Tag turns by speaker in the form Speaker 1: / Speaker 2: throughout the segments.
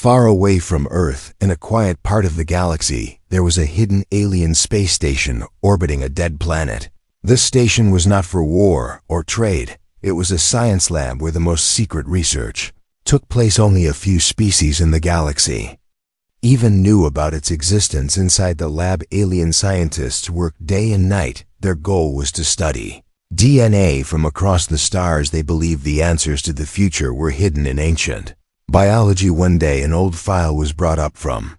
Speaker 1: Far away from Earth, in a quiet part of the galaxy, there was a hidden alien space station orbiting a dead planet. This station was not for war or trade. It was a science lab where the most secret research took place. Only a few species in the galaxy even knew about its existence. Inside the lab, alien scientists worked day and night. Their goal was to study DNA from across the stars. They believed the answers to the future were hidden in ancient biology. One day, an old file was brought up from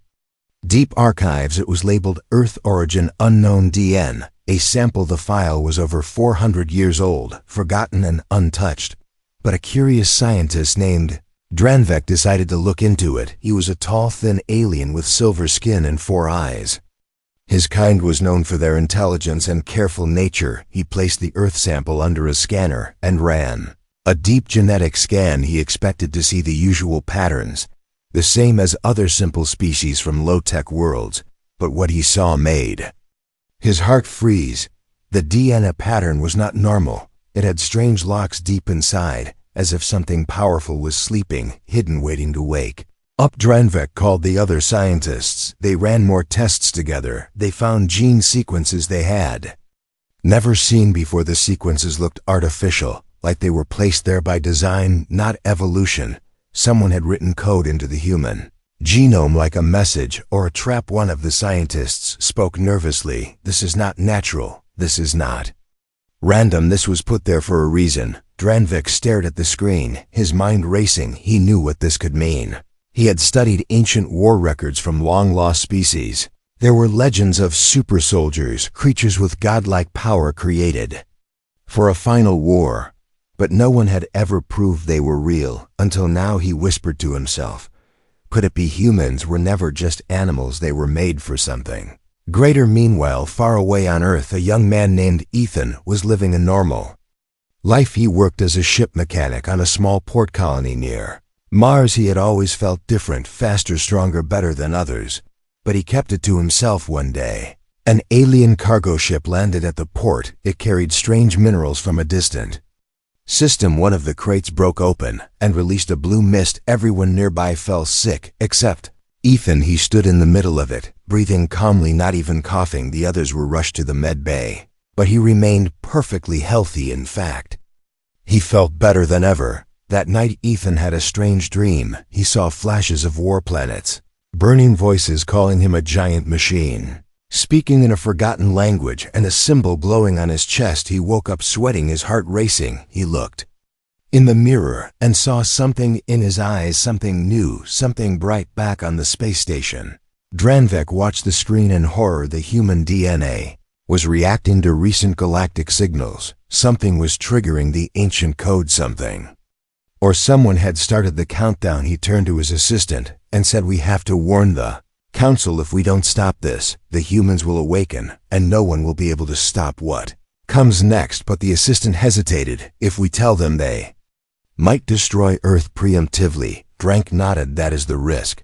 Speaker 1: deep archives. It was labeled Earth Origin Unknown DN. A sample. The file was over 400 years old, forgotten and untouched. But a curious scientist named Dranvek decided to look into it. He was a tall, thin alien with silver skin and 4 eyes. His kind was known for their intelligence and careful nature. He placed the Earth sample under a scanner and ran a deep genetic scan. He expected to see the usual patterns, the same as other simple species from low-tech worlds. But what he saw made his heart freeze. The DNA pattern was not normal. It had strange locks deep inside, as if something powerful was sleeping, hidden, waiting to wake up. Dranvek called the other scientists. They ran more tests together. They found gene sequences they had never seen before. The sequences looked artificial, like they were placed there by design, not evolution. Someone had written code into the human genome like a message or a trap. One of the scientists spoke nervously. This is not natural. This is not random. This was put there for a reason. Dranvik stared at the screen, his mind racing. He knew what this could mean. He had studied ancient war records from long-lost species. There were legends of supersoldiers, creatures with godlike power created for a final war. But no one had ever proved they were real, until now. He whispered to himself, could it be humans were never just animals? They were made for something greater. Meanwhile, far away on Earth, a young man named Ethan was living a normal life. He worked as a ship mechanic on a small port colony near Mars. He had always felt different, faster, stronger, better than others. But he kept it to himself. One day, an alien cargo ship landed at the port. It carried strange minerals from a distant system. One of the crates broke open and released a blue mist. Everyone nearby fell sick, except Ethan. He stood in the middle of it, breathing calmly, not even coughing. The others were rushed to the med bay, but he remained perfectly healthy. In fact, he felt better than ever. That night, Ethan had a strange dream. He saw flashes of war planets, burning voices calling him a giant machine, speaking in a forgotten language, and a symbol glowing on his chest. He woke up sweating, his heart racing. He looked in the mirror and saw something in his eyes, something new, something bright. Back on the space station, Dranvek watched the screen in horror. The human DNA was reacting to recent galactic signals. Something was triggering the ancient code. Something or someone had started the countdown. He turned to his assistant and said, we have to warn the Council. If we don't stop this, the humans will awaken, and no one will be able to stop what comes next. But the assistant hesitated. If we tell them, they might destroy Earth preemptively. Drank nodded. That is the risk.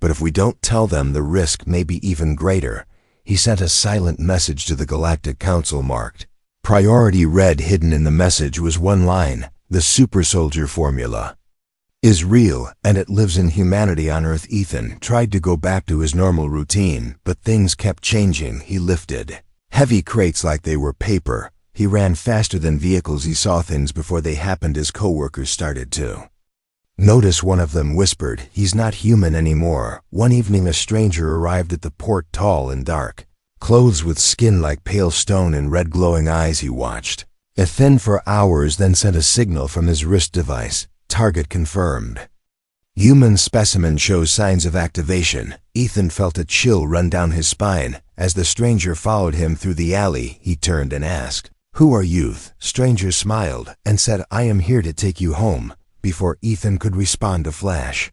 Speaker 1: But if we don't tell them, the risk may be even greater. He sent a silent message to the Galactic Council marked Priority Red. Hidden in the message was one line: the Supersoldier formula is real, and it lives in humanity on Earth. Ethan tried to go back to his normal routine, but things kept changing. He lifted heavy crates like they were paper. He ran faster than vehicles. He saw things before they happened. His coworkers started to notice. One of them whispered, he's not human anymore. One evening, a stranger arrived at the port, tall and dark, clothes with skin like pale stone and red glowing eyes. He watched Ethan for hours, then sent a signal from his wrist device. Target confirmed. Human specimen shows signs of activation. Ethan felt a chill run down his spine. As the stranger followed him through the alley, he turned and asked, who are you? Stranger smiled and said, I am here to take you home. Before Ethan could respond, a flash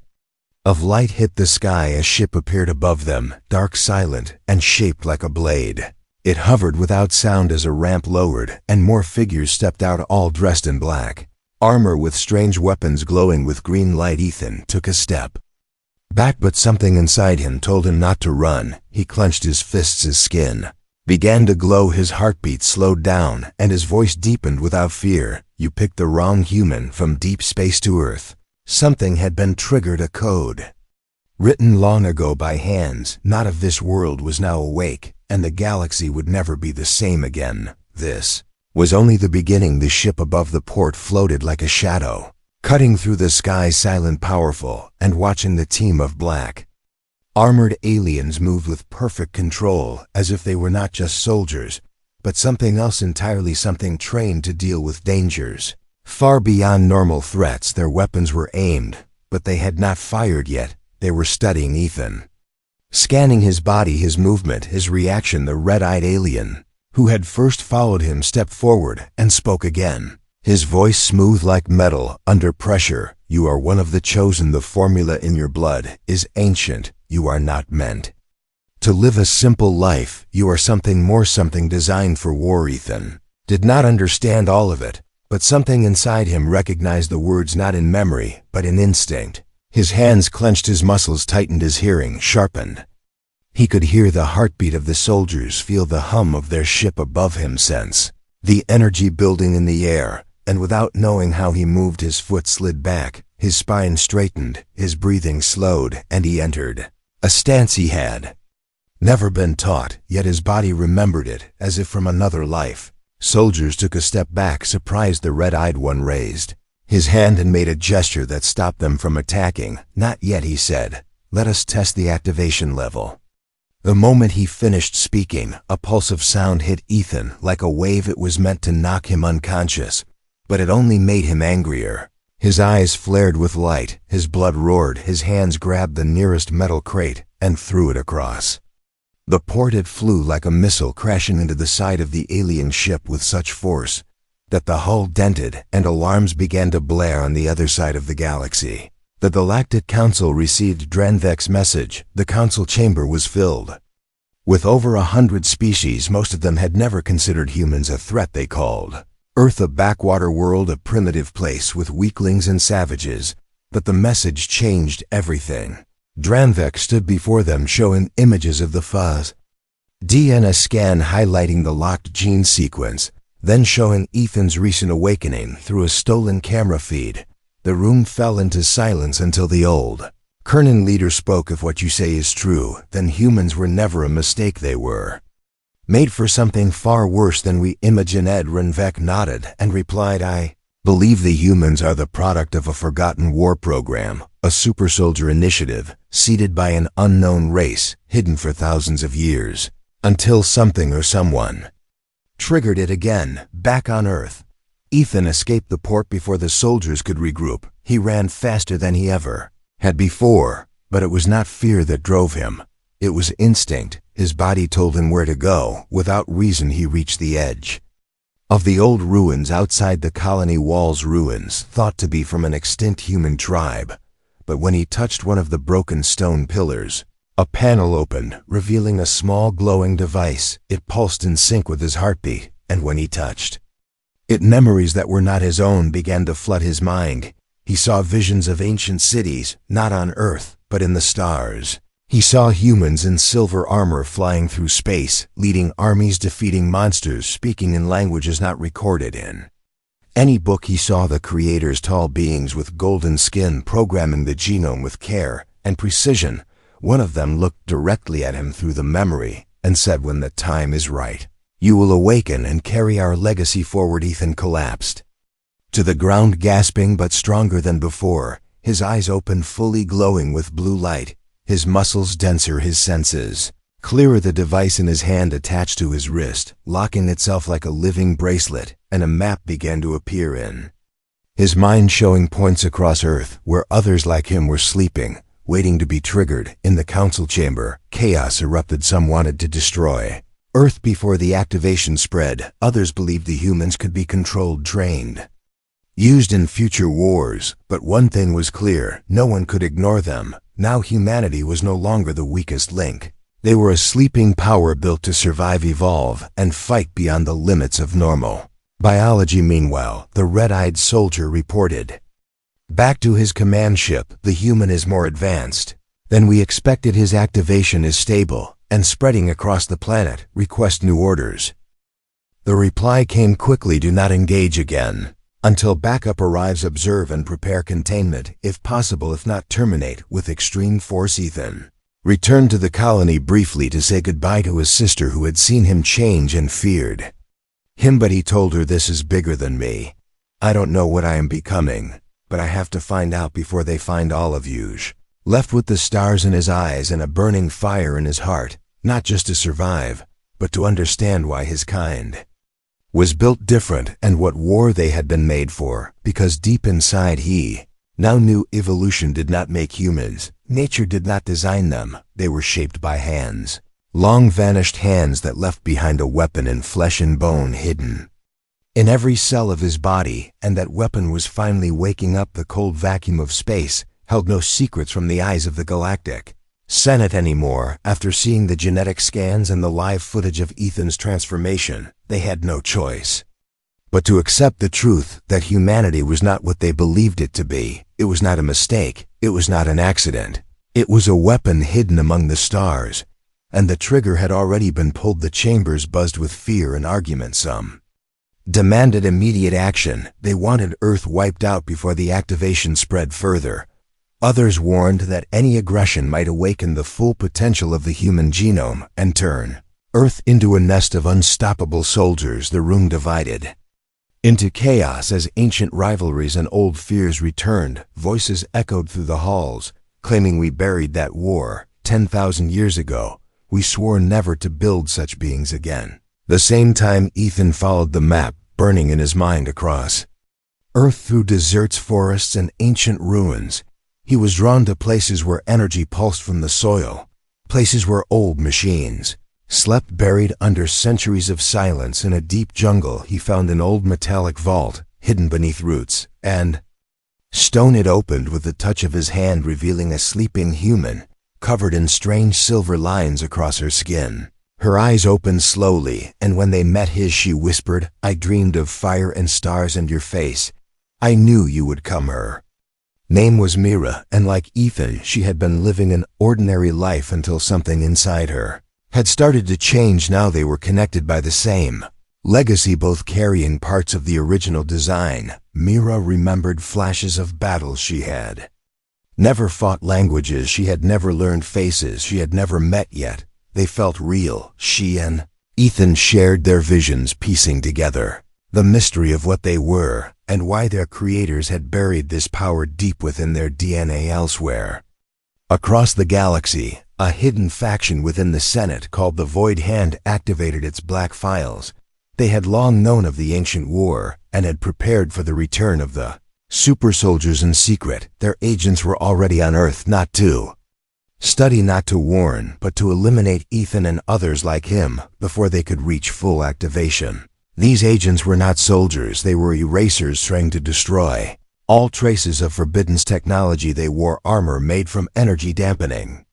Speaker 1: of light hit the sky. A ship appeared above them, dark, silent, and shaped like a blade. It hovered without sound as a ramp lowered, and more figures stepped out, all dressed in black armor with strange weapons glowing with green light. Ethan took a step back, but something inside him told him not to run. He clenched his fists. His skin began to glow. His heartbeat slowed down, and his voice deepened without fear. You picked the wrong human. From deep space to Earth, something had been triggered, a code written long ago by hands not of this world, was now awake, and the galaxy would never be the same again. This was only the beginning. The ship above the port floated like a shadow, cutting through the sky, silent, powerful, and watching the team of black, armored aliens moved with perfect control, as if they were not just soldiers, but something else entirely, something trained to deal with dangers far beyond normal threats. Their weapons were aimed, but they had not fired yet. They were studying Ethan, scanning his body, his movement, his reaction. The red-eyed alien, who had first followed him, stepped forward and spoke again, his voice smooth like metal under pressure. "You are one of the chosen. The formula in your blood is ancient. You are not meant to live a simple life. You are something more, something designed for war." Ethan did not understand all of it, but something inside him recognized the words, not in memory, but in instinct. His hands clenched, his muscles tightened, his hearing sharpened. He could hear the heartbeat of the soldiers, feel the hum of their ship above him, sense the energy building in the air, and without knowing how, he moved. His foot slid back, his spine straightened, his breathing slowed, and he entered a stance he had never been taught, yet his body remembered it as if from another life. Soldiers took a step back, surprised. The red-eyed one raised his hand and made a gesture that stopped them from attacking. "Not yet," he said. "Let us test the activation level." The moment he finished speaking, a pulse of sound hit Ethan like a wave. It was meant to knock him unconscious, but it only made him angrier. His eyes flared with light, his blood roared, his hands grabbed the nearest metal crate and threw it across the port. It flew like a missile, crashing into the side of the alien ship with such force that the hull dented, and alarms began to blare on the other side of the galaxy. The Galactic Council received Dranvek's message. The council chamber was filled with over 100 species. Most of them had never considered humans a threat. They called Earth a backwater world, a primitive place with weaklings and savages. But the message changed everything. Dranvek stood before them, showing images of the fuzz DNA scan highlighting the locked gene sequence, then showing Ethan's recent awakening through a stolen camera feed. The room fell into silence until the old Kernan leader spoke. "If what you say is true, then humans were never a mistake. They were made for something far worse than we imagine." Ed Dranvek nodded and replied, "I believe the humans are the product of a forgotten war program, a supersoldier initiative, seeded by an unknown race, hidden for thousands of years, until something or someone triggered it again, back on Earth." Ethan escaped the port before the soldiers could regroup. He ran faster than he ever had before, but it was not fear that drove him. It was instinct. His body told him where to go. Without reason, he reached the edge of the old ruins outside the colony walls, ruins thought to be from an extinct human tribe. But when he touched one of the broken stone pillars, a panel opened, revealing a small glowing device. It pulsed in sync with his heartbeat, and when he touched it, memories that were not his own began to flood his mind. He saw visions of ancient cities, not on Earth, but in the stars. He saw humans in silver armor flying through space, leading armies, defeating monsters, speaking in languages not recorded in any book. He saw the creators, tall beings with golden skin, programming the genome with care and precision. One of them looked directly at him through the memory and said, "When the time is right, you will awaken and carry our legacy forward." Ethan collapsed to the ground, gasping but stronger than before. His eyes opened fully, glowing with blue light, his muscles denser, his senses clearer. The device in his hand attached to his wrist, locking itself like a living bracelet, and a map began to appear in his mind, showing points across Earth where others like him were sleeping, waiting to be triggered. In the council chamber, chaos erupted. Some wanted to destroy Earth before the activation spread. Others believed the humans could be controlled, trained, used in future wars. But one thing was clear: no one could ignore them. Now humanity was no longer the weakest link. They were a sleeping power built to survive, evolve, and fight beyond the limits of normal biology. Meanwhile, the red-eyed soldier reported back to his command ship, "The human is more advanced than we expected. His activation is stable and spreading across the planet. Request new orders." The reply came quickly: "Do not engage again Until backup arrives, observe and prepare containment, if possible, if not terminate, with extreme force. Ethan returned to the colony briefly to say goodbye to his sister who had seen him change and feared him, but he told her, "This is bigger than me. I don't know what I am becoming, but I have to find out before they find all of you." Left with the stars in his eyes and a burning fire in his heart, not just to survive, but to understand why his kind was built different and what war they had been made for, because deep inside he now knew evolution did not make humans. Nature did not design them. They were shaped by hands. Long vanished hands that left behind a weapon in flesh and bone, hidden in every cell of his body, and that weapon was finally waking up. The cold vacuum of space held no secrets from the eyes of the Galactic Senate anymore. After seeing the genetic scans and the live footage of Ethan's transformation, they had no choice but to accept the truth that humanity was not what they believed it to be. It was not a mistake. It was not an accident. It was a weapon hidden among the stars, and the trigger had already been pulled. The chambers buzzed with fear and argument. Some demanded immediate action. They wanted Earth wiped out before the activation spread further. Others warned that any aggression might awaken the full potential of the human genome and turn Earth into a nest of unstoppable soldiers. The room divided into chaos as ancient rivalries and old fears returned. Voices echoed through the halls, claiming, "We buried that war 10,000 years ago. We swore never to build such beings again." The same time, Ethan followed the map, burning in his mind across Earth through deserts, forests, and ancient ruins. He was drawn to places where energy pulsed from the soil, places where old machines slept buried under centuries of silence. In a deep jungle, he found an old metallic vault, hidden beneath roots and stone. It opened with the touch of his hand, revealing a sleeping human, covered in strange silver lines across her skin. Her eyes opened slowly, and when they met his, she whispered, "I dreamed of fire and stars and your face. I knew you would come." Her name was Mira, and like Ethan, she had been living an ordinary life until something inside her had started to change. Now they were connected by the same legacy, both carrying parts of the original design. Mira remembered flashes of battles she had never fought, languages she had never learned, faces she had never met yet. They felt real. She and Ethan shared their visions, piecing together the mystery of what they were and why their creators had buried this power deep within their DNA. Elsewhere across the galaxy, a hidden faction within the Senate called the Void Hand activated its black files. They had long known of the ancient war and had prepared for the return of the supersoldiers in secret. Their agents were already on Earth, not to study, not to warn, but to eliminate Ethan and others like him before they could reach full activation. These agents were not soldiers. They were erasers trying to destroy all traces of forbidden technology. They wore armor made from energy dampening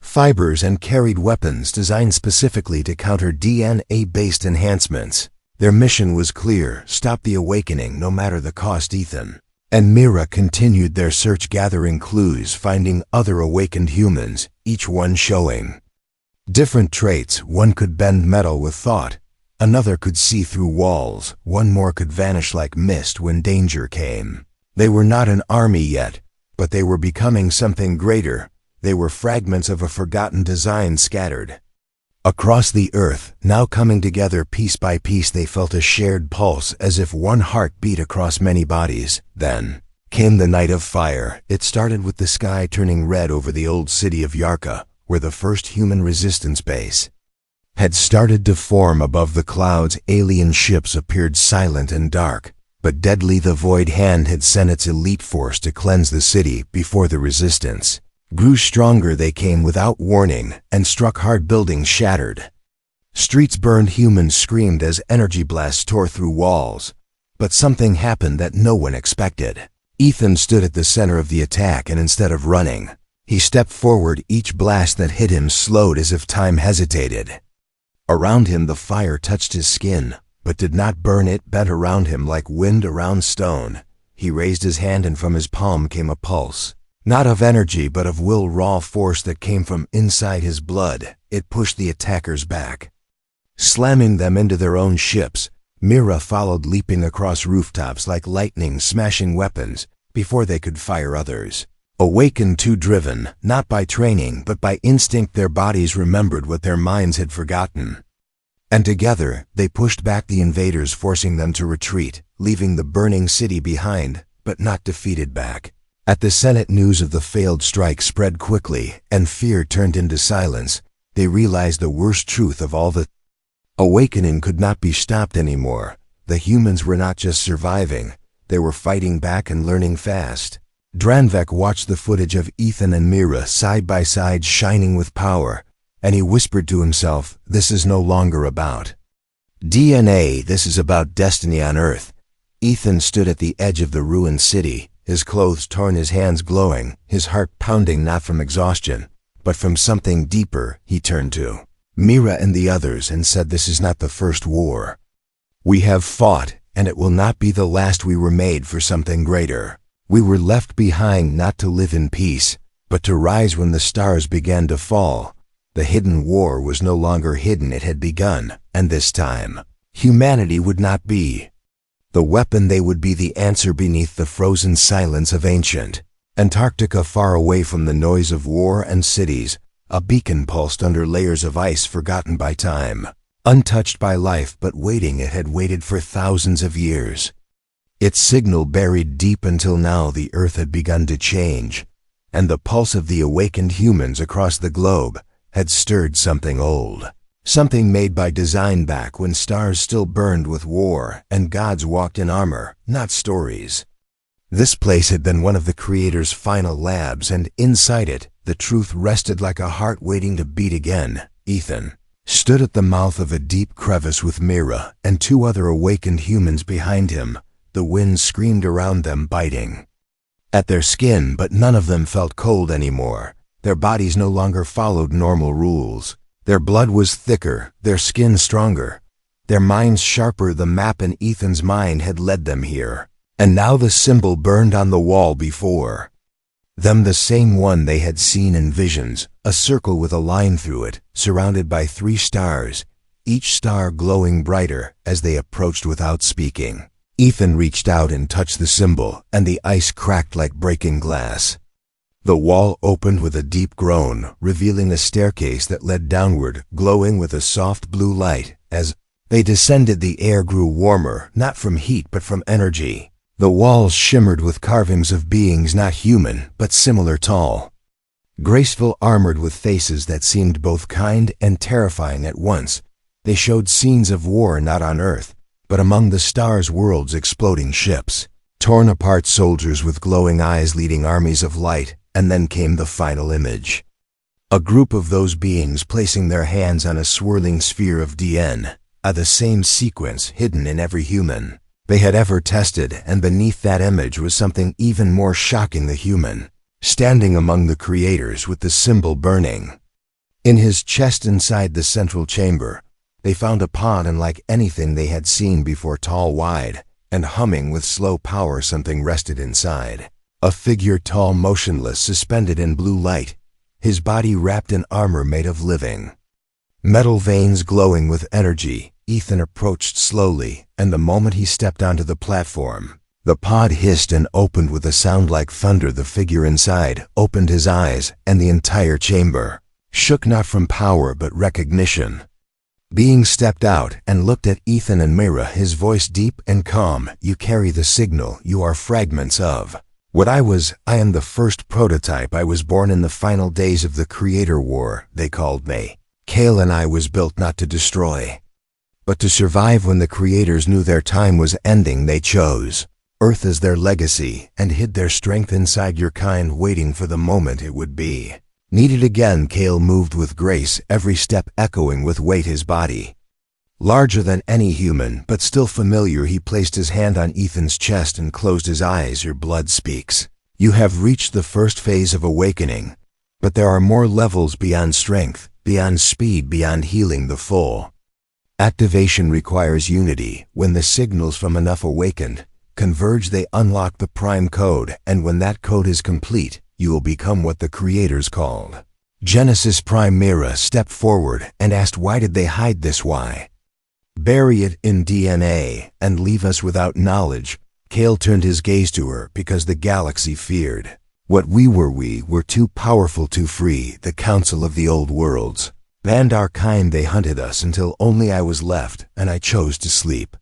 Speaker 1: fibers and carried weapons designed specifically to counter DNA-based enhancements. Their mission was clear: stop the awakening, no matter the cost. Ethan and Mira continued their search, gathering clues, finding other awakened humans, each one showing different traits. One could bend metal with thought, another could see through walls, one more could vanish like mist when danger came. They were not an army yet, but they were becoming something greater. They were fragments of a forgotten design scattered across the Earth, now coming together piece by piece. They felt a shared pulse, as if one heart beat across many bodies. Then came the night of fire. It started with the sky turning red over the old city of Yarka, where the first human resistance base had started to form. Above the clouds, alien ships appeared, silent and dark, but deadly. The Void Hand had sent its elite force to cleanse the city before the resistance grew stronger. They came without warning and struck hard. Buildings shattered, streets burned, humans screamed as energy blasts tore through walls. But something happened that no one expected. Ethan stood at the center of the attack, and instead of running, he stepped forward. Each blast that hit him slowed, as if time hesitated. Around him the fire touched his skin, but did not burn. It bent around him like wind around stone. He raised his hand, and from his palm came a pulse. Not of energy, but of will, raw force that came from inside his blood. It pushed the attackers back, slamming them into their own ships. Mira followed, leaping across rooftops like lightning, smashing weapons before they could fire others. Awakened, too driven, not by training but by instinct, their bodies remembered what their minds had forgotten. And together, they pushed back the invaders, forcing them to retreat, leaving the burning city behind, but not defeated back. At the Senate, news of the failed strike spread quickly, and fear turned into silence. They realized the worst truth of all: the awakening could not be stopped anymore. The humans were not just surviving, they were fighting back and learning fast. Dranvek watched the footage of Ethan and Mira side by side, shining with power, and he whispered to himself, "This is no longer about DNA, this is about destiny on Earth." Ethan stood at the edge of the ruined city, his clothes torn, his hands glowing, his heart pounding, not from exhaustion, but from something deeper. He turned to Mira and the others and said, "This is not the first war. We have fought, and it will not be the last. We were made for something greater. We were left behind not to live in peace, but to rise when the stars began to fall." The hidden war was no longer hidden, it had begun, and this time, humanity would not be the weapon, they would be the answer. Beneath the frozen silence of ancient Antarctica, far away from the noise of war and cities, a beacon pulsed under layers of ice, forgotten by time, untouched by life, but waiting. It had waited for thousands of years. Its signal buried deep until now the Earth had begun to change, and the pulse of the awakened humans across the globe had stirred something old. Something made by design back when stars still burned with war and gods walked in armor, not stories. This place had been one of the Creator's final labs, and inside it, the truth rested like a heart waiting to beat again. Ethan stood at the mouth of a deep crevice with Mira and two other awakened humans behind him. The wind screamed around them, biting at their skin, but none of them felt cold anymore. Their bodies no longer followed normal rules. Their blood was thicker, their skin stronger, their minds sharper. The map in Ethan's mind had led them here, and now the symbol burned on the wall before them, the same one they had seen in visions, a circle with a line through it, surrounded by 3 stars, each star glowing brighter as they approached without speaking. Ethan reached out and touched the symbol, and the ice cracked like breaking glass. The wall opened with a deep groan, revealing a staircase that led downward, glowing with a soft blue light. As they descended, the air grew warmer, not from heat but from energy. The walls shimmered with carvings of beings not human, but similar, tall, graceful, armored with faces that seemed both kind and terrifying at once. They showed scenes of war, not on Earth, but among the stars' worlds, exploding ships, torn apart soldiers with glowing eyes leading armies of light. And then came the final image. A group of those beings placing their hands on a swirling sphere of DNA, the same sequence hidden in every human they had ever tested, and beneath that image was something even more shocking: the human, standing among the creators with the symbol burning in his chest. Inside the central chamber, they found a pod unlike anything they had seen before, tall, wide, and humming with slow power. Something rested inside. A figure, tall, motionless, suspended in blue light, his body wrapped in armor made of living metal, veins glowing with energy. Ethan approached slowly, and the moment he stepped onto the platform, the pod hissed and opened with a sound like thunder. The figure inside opened his eyes, and the entire chamber shook, not from power but recognition. Being stepped out and looked at Ethan and Mira, his voice deep and calm. "You carry the signal. You are fragments of what I was. I am the first prototype. I was born in the final days of the Creator War, they called me. Kale and I was built not to destroy, but to survive. When the Creators knew their time was ending, they chose Earth as their legacy and hid their strength inside your kind, waiting for the moment it would be needed again." Kale moved with grace, every step echoing with weight, his body larger than any human, but still familiar. He placed his hand on Ethan's chest and closed his eyes. "Your blood speaks. You have reached the first phase of awakening, but there are more levels beyond strength, beyond speed, beyond healing. The full activation requires unity. When the signals from enough awakened converge, they unlock the prime code, and when that code is complete, you will become what the Creators called Genesis Prime." Mira stepped forward and asked, "Why did they hide this? Why Bury it in DNA and leave us without knowledge. Kale turned his gaze to her because the galaxy feared. What we were too powerful to free the council of the old worlds. Banned our kind, they hunted us until only I was left, and I chose to sleep.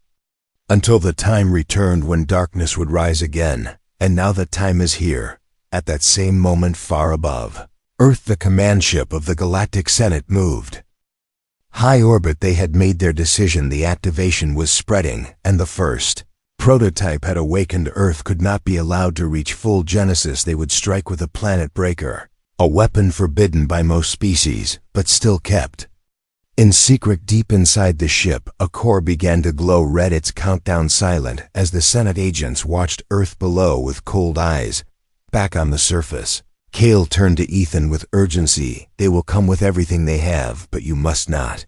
Speaker 1: Until the time returned when darkness would rise again, and now that time is here, at that same moment far above. Earth, the command ship of the Galactic Senate, moved. High orbit, they had made their decision. The activation was spreading, and the first prototype had awakened. Earth could not be allowed to reach full genesis. They would strike with a planet breaker. A weapon forbidden by most species, but still kept. In secret, deep inside the ship, a core began to glow red, its countdown silent, as the Senate agents watched Earth below with cold eyes. Back on the surface, Kale turned to Ethan with urgency. They will come with everything they have, but you must not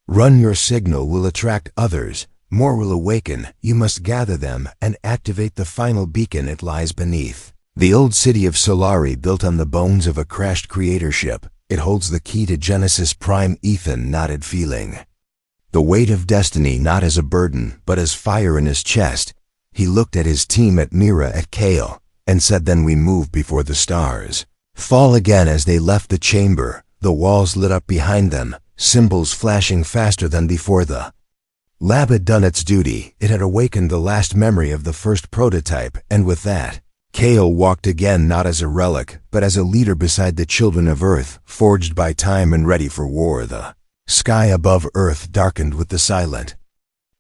Speaker 1: run. Your signal will attract others. More will awaken. You must gather them and activate the final beacon. It lies beneath the old city of Solari, built on the bones of a crashed creator ship. It holds the key to Genesis Prime. Ethan nodded, feeling the weight of destiny not as a burden, but as fire in his chest. He looked at his team, at Mira, at Kale, and said, "Then we move before the stars fall." Again, as they left the chamber, the walls lit up behind them, symbols flashing faster than before. The lab had done its duty. It had awakened the last memory of the first prototype, and with that, Kale walked again, not as a relic, but as a leader beside the children of Earth, forged by time and ready for war. The sky above Earth darkened with the silent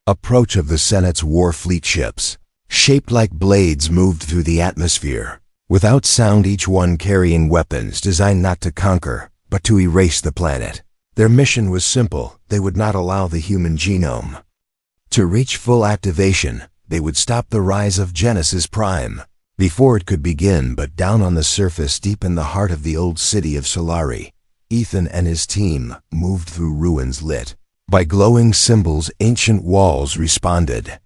Speaker 1: approach of the Senate's war fleet ships. Shaped like blades, moved through the atmosphere. Without sound, each one carrying weapons designed not to conquer, but to erase the planet. Their mission was simple. They would not allow the human genome to reach full activation. They would stop the rise of Genesis Prime before it could begin. But down on the surface, deep in the heart of the old city of Solari, Ethan and his team moved through ruins lit by glowing symbols. Ancient walls responded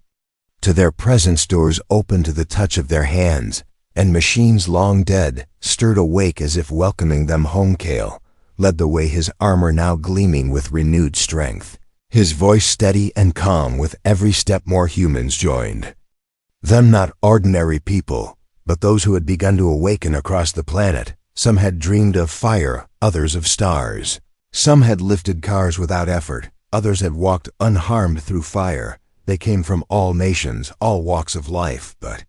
Speaker 1: to their presence, doors opened to the touch of their hands, and machines long dead stirred awake as if welcoming them home. Kale led the way, his armor now gleaming with renewed strength, his voice steady and calm. With every step, more humans joined them, not ordinary people, but those who had begun to awaken across the planet. Some had dreamed of fire, others of stars. Some had lifted cars without effort, others had walked unharmed through fire. They came from all nations, all walks of life, but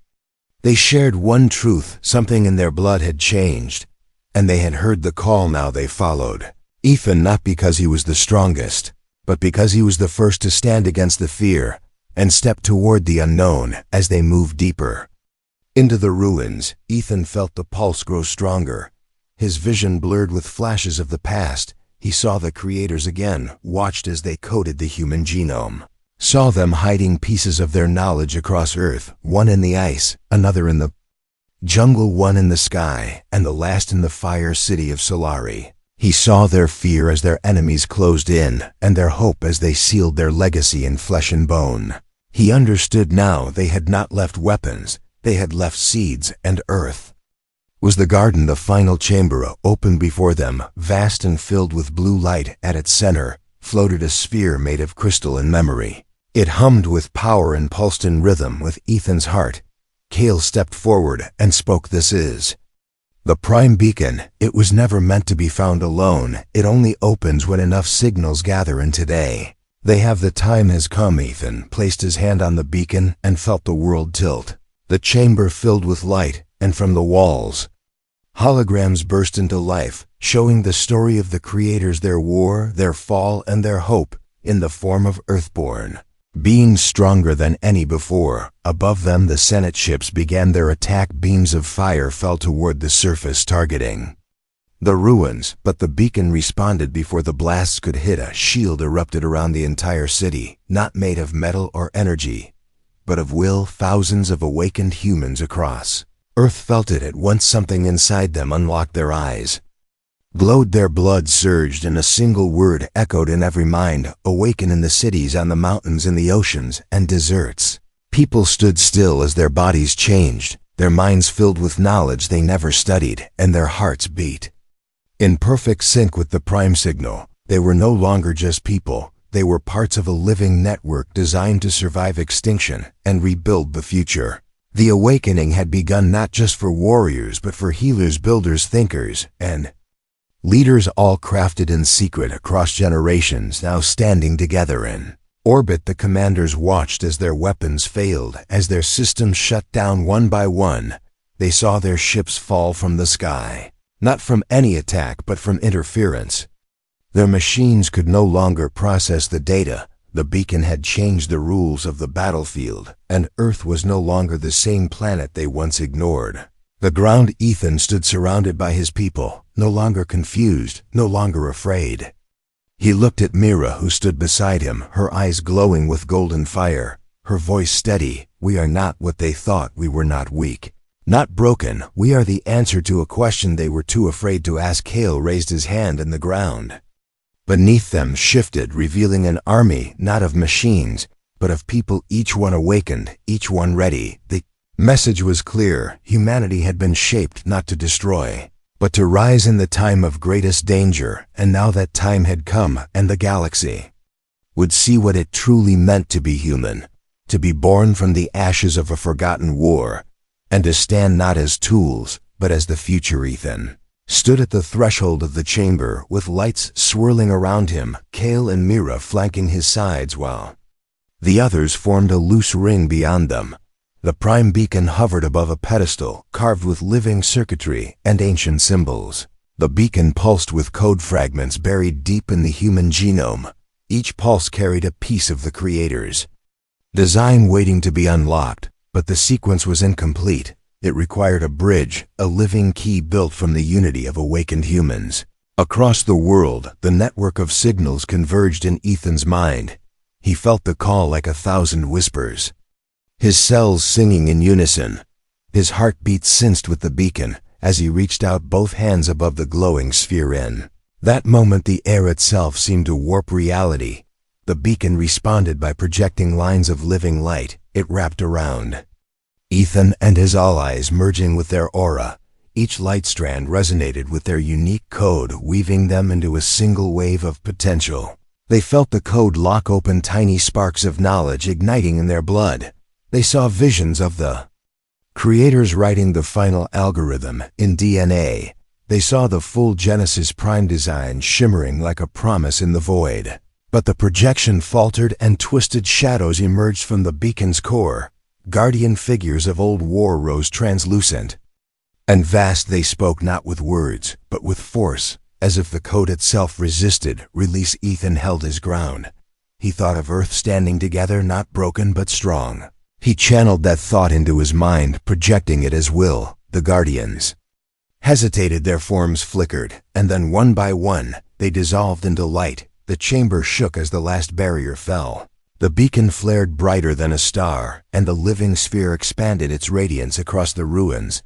Speaker 1: they shared one truth. Something in their blood had changed, and they had heard the call. Now they followed Ethan, not because he was the strongest, but because he was the first to stand against the fear and step toward the unknown. As they moved deeper into the ruins, Ethan felt the pulse grow stronger. His vision blurred with flashes of the past. He saw the creators again, watched as they coded the human genome, saw them hiding pieces of their knowledge across Earth, one in the ice, another in the jungle, one in the sky, and the last in the fire city of Solari. He saw their fear as their enemies closed in, and their hope as they sealed their legacy in flesh and bone. He understood now. They had not left weapons, they had left seeds, and Earth was the garden. The final chamber opened before them, vast and filled with blue light. At its center floated a sphere made of crystal and memory. It hummed with power and pulsed in rhythm with Ethan's heart. Kale stepped forward and spoke. "This is the Prime Beacon. It was never meant to be found alone. It only opens when enough signals gather, and today they have. The time has come." Ethan placed his hand on the beacon and felt the world tilt. The chamber filled with light, and from the walls, holograms burst into life, showing the story of the creators, their war, their fall, and their hope, in the form of Earthborn beings stronger than any before. Above them, the Senate ships began their attack. Beams of fire fell toward the surface, targeting the ruins, but the beacon responded before the blasts could hit. A shield erupted around the entire city, not made of metal or energy, but of will. Thousands of awakened humans across Earth felt it at once. Something inside them unlocked. Their eyes glowed, their blood surged, and a single word echoed in every mind: awaken. In the cities, on the mountains, in the oceans and deserts, people stood still as their bodies changed, their minds filled with knowledge they never studied, and their hearts beat in perfect sync with the Prime signal. They were no longer just people, They were parts of a living network designed to survive extinction and rebuild the future. The awakening had begun not just for warriors but for healers, builders, thinkers, and leaders, all crafted in secret across generations, now standing together in orbit. The commanders watched as their weapons failed, as their systems shut down one by one. They saw their ships fall from the sky, not from any attack but from interference. Their machines could no longer process the data. The beacon had changed the rules of the battlefield, and Earth was no longer the same planet they once ignored. The ground. Ethan stood surrounded by his people, no longer confused, no longer afraid. He looked at Mira, who stood beside him, her eyes glowing with golden fire, her voice steady. "We are not what they thought. We were not weak, not broken. We are the answer to a question they were too afraid to ask." Kale raised his hand, and the ground beneath them shifted, revealing an army, not of machines, but of people, each one awakened, each one ready. The message was clear. Humanity had been shaped not to destroy, but to rise in the time of greatest danger, and now that time had come, and the galaxy would see what it truly meant to be human, to be born from the ashes of a forgotten war, and to stand not as tools, but as the future. Ethan stood at the threshold of the chamber, with lights swirling around him, Kale and Mira flanking his sides while the others formed a loose ring beyond them. The prime beacon hovered above a pedestal, carved with living circuitry and ancient symbols. The beacon pulsed with code fragments buried deep in the human genome. Each pulse carried a piece of the Creator's design waiting to be unlocked, but the sequence was incomplete. It required a bridge, a living key built from the unity of awakened humans. Across the world, the network of signals converged in Ethan's mind. He felt the call like 1,000 whispers, his cells singing in unison. His heartbeat synced with the beacon as he reached out both hands above the glowing sphere. In that moment, the air itself seemed to warp reality. The beacon responded by projecting lines of living light. It wrapped around Ethan and his allies, merging with their aura. Each light strand resonated with their unique code, weaving them into a single wave of potential. They felt the code lock open, tiny sparks of knowledge igniting in their blood. They saw visions of the Creators writing the final algorithm in DNA. They saw the full Genesis Prime design shimmering like a promise in the void. But the projection faltered, and twisted shadows emerged from the beacon's core. Guardian figures of old war rose, translucent and vast. They spoke not with words, but with force, as if the code itself resisted release. Ethan held his ground. He thought of Earth standing together, not broken but strong. He channeled that thought into his mind, projecting it as will. The Guardians hesitated, their forms flickered, and then one by one, they dissolved into light. The chamber shook as the last barrier fell. The beacon flared brighter than a star, and the living sphere expanded its radiance across the ruins.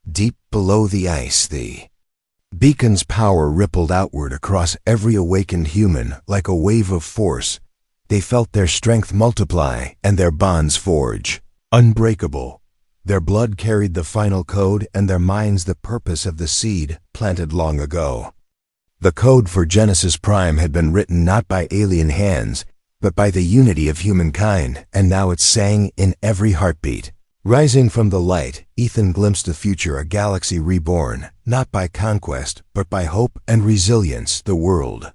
Speaker 1: Deep below the ice, the beacon's power rippled outward across every awakened human like a wave of force. They felt their strength multiply and their bonds forge, unbreakable. Their blood carried the final code, and their minds the purpose of the seed planted long ago. The code for Genesis Prime had been written not by alien hands, but by the unity of humankind, and now it sang in every heartbeat. Rising from the light, Ethan glimpsed a future, a galaxy reborn, not by conquest, but by hope and resilience. The world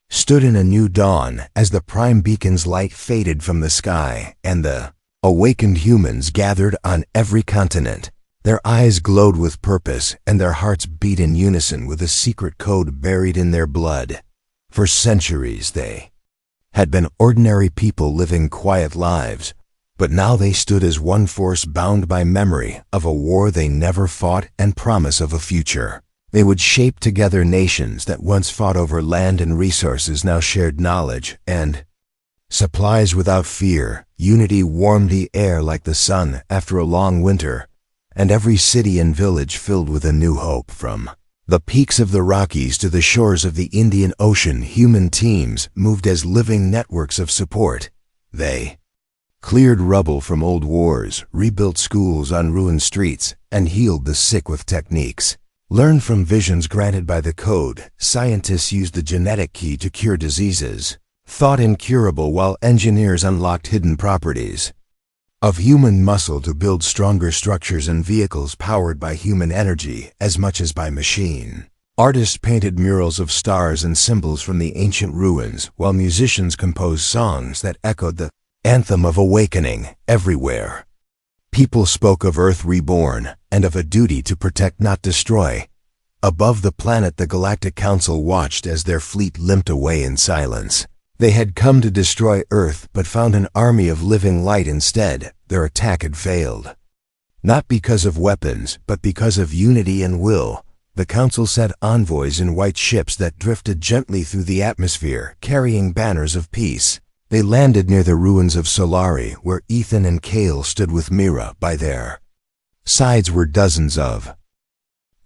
Speaker 1: stood in a new dawn as the prime beacon's light faded from the sky, and the awakened humans gathered on every continent. Their eyes glowed with purpose, and their hearts beat in unison with a secret code buried in their blood. For centuries they had been ordinary people living quiet lives, but now they stood as one force, bound by memory of a war they never fought and promise of a future. They would shape together nations that once fought over land and resources, now shared knowledge and supplies without fear. Unity warmed the air like the sun after a long winter, and every city and village filled with a new hope. From the peaks of the Rockies to the shores of the Indian Ocean, human teams moved as living networks of support. They cleared rubble from old wars, rebuilt schools on ruined streets, and healed the sick with techniques learned from visions granted by the code. Scientists used the genetic key to cure diseases. thought incurable while engineers unlocked hidden properties. Of human muscle to build stronger structures and vehicles powered by human energy as much as by machine. Artists painted murals of stars and symbols from the ancient ruins, while musicians composed songs that echoed the anthem of awakening everywhere. People spoke of Earth reborn and of a duty to protect, not destroy. Above the planet, the Galactic Council watched as their fleet limped away in silence. They had come to destroy Earth, but found an army of living light instead. Their attack had failed. Not because of weapons, but because of unity and will. The Council sent envoys in white ships that drifted gently through the atmosphere, carrying banners of peace. They landed near the ruins of Solari, where Ethan and Kale stood with Mira by their sides. Were dozens of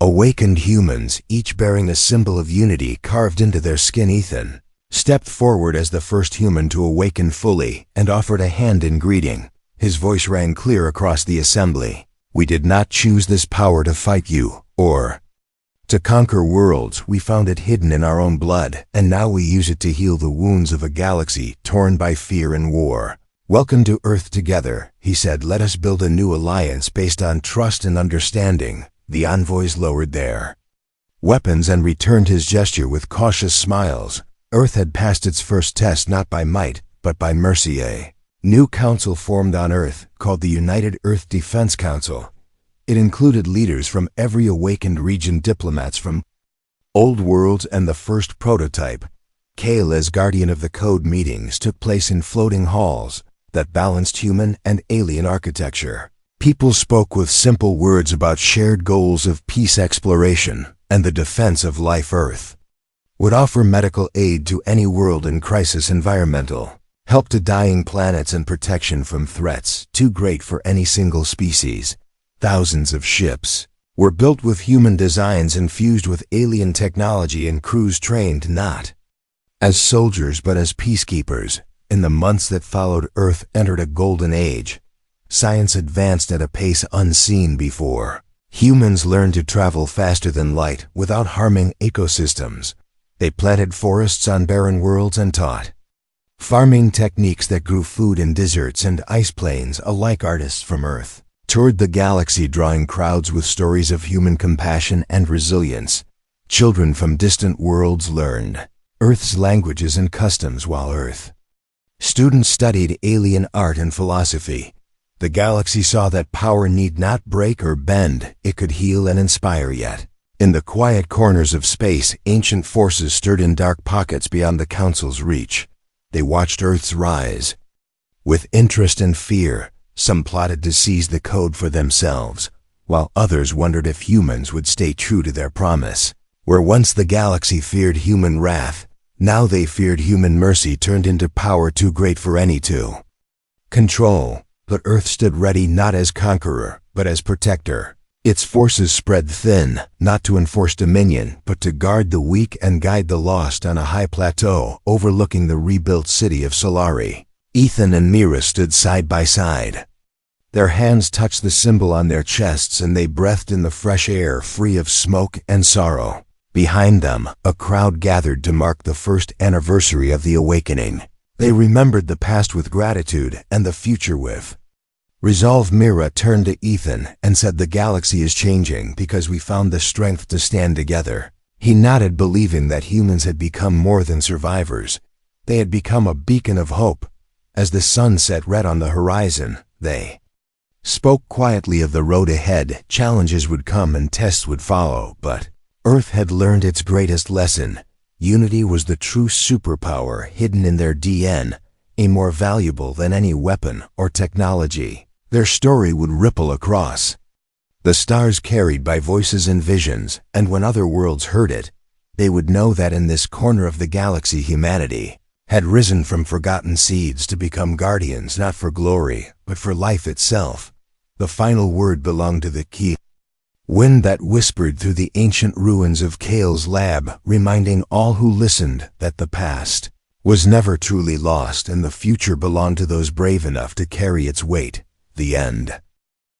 Speaker 1: awakened humans, each bearing a symbol of unity carved into their skin. Ethan stepped forward as the first human to awaken fully and offered a hand in greeting. His voice rang clear across the assembly. "We did not choose this power to fight you, or to conquer worlds. We found it hidden in our own blood, and now we use it to heal the wounds of a galaxy torn by fear and war. Welcome to Earth together," he said. "Let us build a new alliance based on trust and understanding." The envoys lowered their weapons and returned his gesture with cautious smiles. Earth had passed its first test not by might, but by mercy. A new council formed on Earth, called the United Earth Defense Council. It included leaders from every awakened region, diplomats from old worlds, and the first prototype. Kale, as guardian of the code, meetings took place in floating halls that balanced human and alien architecture. People spoke with simple words about shared goals of peace, exploration, and the defense of life. Earth would offer medical aid to any world in crisis, environmental help to dying planets, and protection from threats too great for any single species. Thousands of ships were built with human designs infused with alien technology, and crews trained not as soldiers but as peacekeepers. In the months that followed, Earth entered a golden age. Science advanced at a pace unseen before. Humans learned to travel faster than light without harming ecosystems. They planted forests on barren worlds and taught farming techniques that grew food in deserts and ice plains. Alike, artists from Earth toured the galaxy, drawing crowds with stories of human compassion and resilience. Children from distant worlds learned Earth's languages and customs, while Earth students studied alien art and philosophy. The galaxy saw that power need not break or bend, it could heal and inspire. Yet, in the quiet corners of space, ancient forces stirred in dark pockets beyond the Council's reach. They watched Earth's rise with interest and fear. Some plotted to seize the code for themselves, while others wondered if humans would stay true to their promise. Where once the galaxy feared human wrath, now they feared human mercy turned into power too great for any to control. But Earth stood ready, not as conqueror, but as protector. Its forces spread thin, not to enforce dominion, but to guard the weak and guide the lost. On a high plateau overlooking the rebuilt city of Solari, Ethan and Mira stood side by side. Their hands touched the symbol on their chests, and they breathed in the fresh air, free of smoke and sorrow. Behind them, a crowd gathered to mark the first anniversary of the awakening. They remembered the past with gratitude and the future with resolve. Mira turned to Ethan and said, "The galaxy is changing because we found the strength to stand together." He nodded, believing that humans had become more than survivors. They had become a beacon of hope. As the sun set red on the horizon, they spoke quietly of the road ahead. Challenges would come and tests would follow, but Earth had learned its greatest lesson. Unity was the true superpower hidden in their DNA, more valuable than any weapon or technology. Their story would ripple across the stars, carried by voices and visions, and when other worlds heard it, they would know that in this corner of the galaxy, humanity had risen from forgotten seeds to become guardians, not for glory, but for life itself. The final word belonged to the key wind that whispered through the ancient ruins of Kale's lab, reminding all who listened that the past was never truly lost and the future belonged to those brave enough to carry its weight. The end.